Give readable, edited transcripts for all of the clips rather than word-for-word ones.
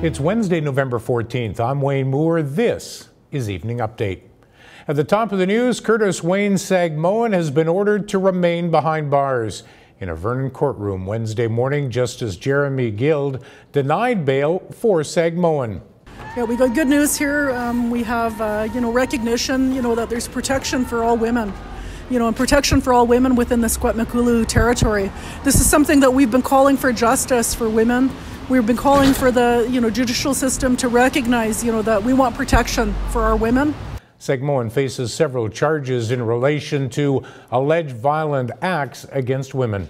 It's Wednesday, November 14th. I'm Wayne Moore. This is Evening Update. At the top of the news, Curtis Wayne Samoan has been ordered to remain behind bars in a Vernon courtroom Wednesday morning. Justice Jeremy Guild denied bail for Samoan. Yeah, we got good news here. We have, recognition, that there's protection for all women. And protection for all women within the Secwepemcúlecw territory. This is something that we've been calling for justice for women. We've been calling for the, judicial system to recognize, that we want protection for our women. Samoan faces several charges in relation to alleged violent acts against women.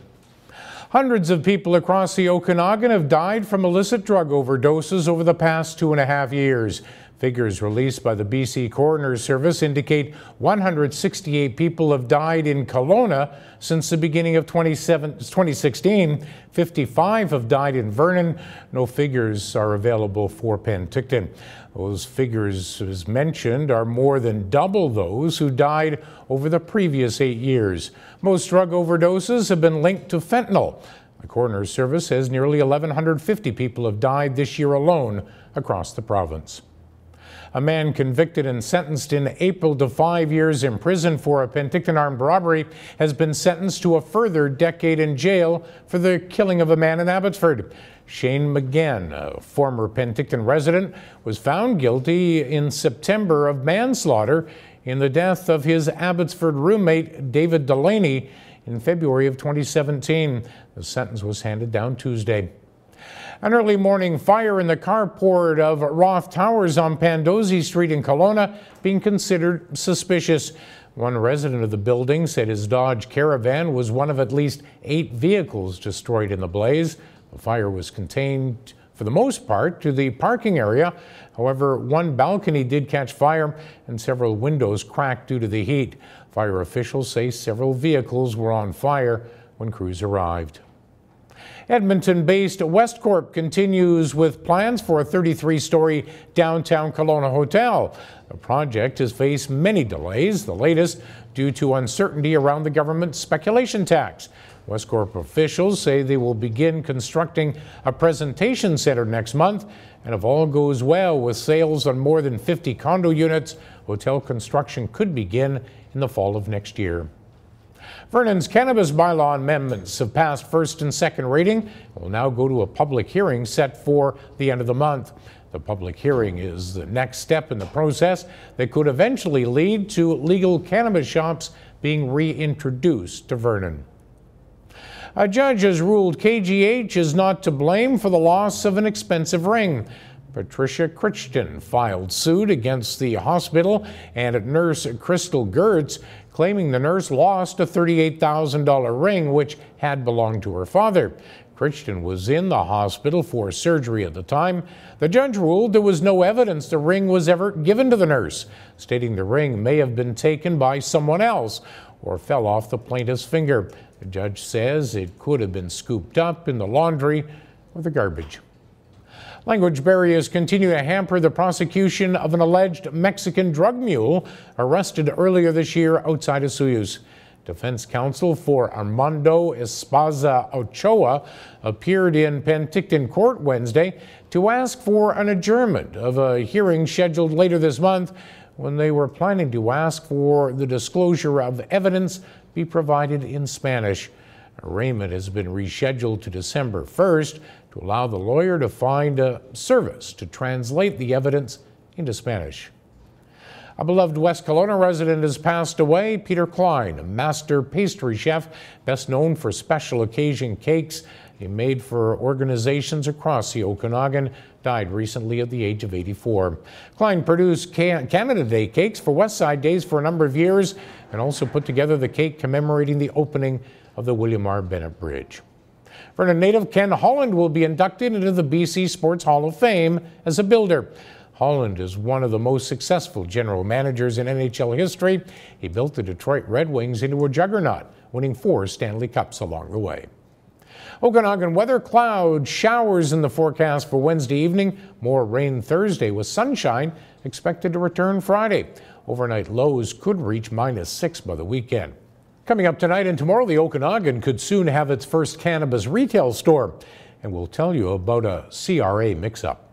Hundreds of people across the Okanagan have died from illicit drug overdoses over the past 2.5 years. Figures released by the BC Coroner's Service indicate 168 people have died in Kelowna since the beginning of 2016. 55 have died in Vernon. No figures are available for Penticton. Those figures, as mentioned, are more than double those who died over the previous 8 years. Most drug overdoses have been linked to fentanyl. The Coroner's Service says nearly 1,150 people have died this year alone across the province. A man convicted and sentenced in April to 5 years in prison for a Penticton armed robbery has been sentenced to a further decade in jail for the killing of a man in Abbotsford. Shane McGann, a former Penticton resident, was found guilty in September of manslaughter in the death of his Abbotsford roommate, David Delaney, in February of 2017. The sentence was handed down Tuesday. An early morning fire in the carport of Roth Towers on Pandosy Street in Kelowna being considered suspicious. One resident of the building said his Dodge Caravan was one of at least 8 vehicles destroyed in the blaze. The fire was contained, for the most part, to the parking area. However, one balcony did catch fire and several windows cracked due to the heat. Fire officials say several vehicles were on fire when crews arrived. Edmonton-based Westcorp continues with plans for a 33-story downtown Kelowna hotel. The project has faced many delays, the latest due to uncertainty around the government's speculation tax. Westcorp officials say they will begin constructing a presentation center next month, and if all goes well with sales on more than 50 condo units, hotel construction could begin in the fall of next year. Vernon's cannabis bylaw amendments have passed first and second reading and will now go to a public hearing set for the end of the month. The public hearing is the next step in the process that could eventually lead to legal cannabis shops being reintroduced to Vernon. A judge has ruled KGH is not to blame for the loss of an expensive ring. Patricia Crichton filed suit against the hospital and nurse Crystal Gertz, claiming the nurse lost a $38,000 ring which had belonged to her father. Crichton was in the hospital for surgery at the time. The judge ruled there was no evidence the ring was ever given to the nurse, stating the ring may have been taken by someone else or fell off the plaintiff's finger. The judge says it could have been scooped up in the laundry or the garbage. Language barriers continue to hamper the prosecution of an alleged Mexican drug mule arrested earlier this year outside of Soyuz. Defense counsel for Armando Esparza Ochoa appeared in Penticton Court Wednesday to ask for an adjournment of a hearing scheduled later this month when they were planning to ask for the disclosure of evidence be provided in Spanish. Arraignment has been rescheduled to December 1st to allow the lawyer to find a service to translate the evidence into Spanish. A beloved West Kelowna resident has passed away. Peter Klein, a master pastry chef, best known for special occasion cakes he made for organizations across the Okanagan, died recently at the age of 84. Klein produced Canada Day cakes for Westside Days for a number of years and also put together the cake commemorating the opening of the William R. Bennett Bridge. Vernon native Ken Holland will be inducted into the BC Sports Hall of Fame as a builder. Holland is one of the most successful general managers in NHL history. He built the Detroit Red Wings into a juggernaut, winning 4 Stanley Cups along the way. Okanagan weather, clouds, showers in the forecast for Wednesday evening. More rain Thursday with sunshine expected to return Friday. Overnight lows could reach -6 by the weekend. Coming up tonight and tomorrow, the Okanagan could soon have its first cannabis retail store. And we'll tell you about a CRA mix-up.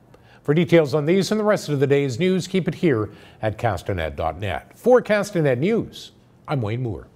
For details on these and the rest of the day's news, keep it here at castanet.net. For Castanet News, I'm Wayne Moore.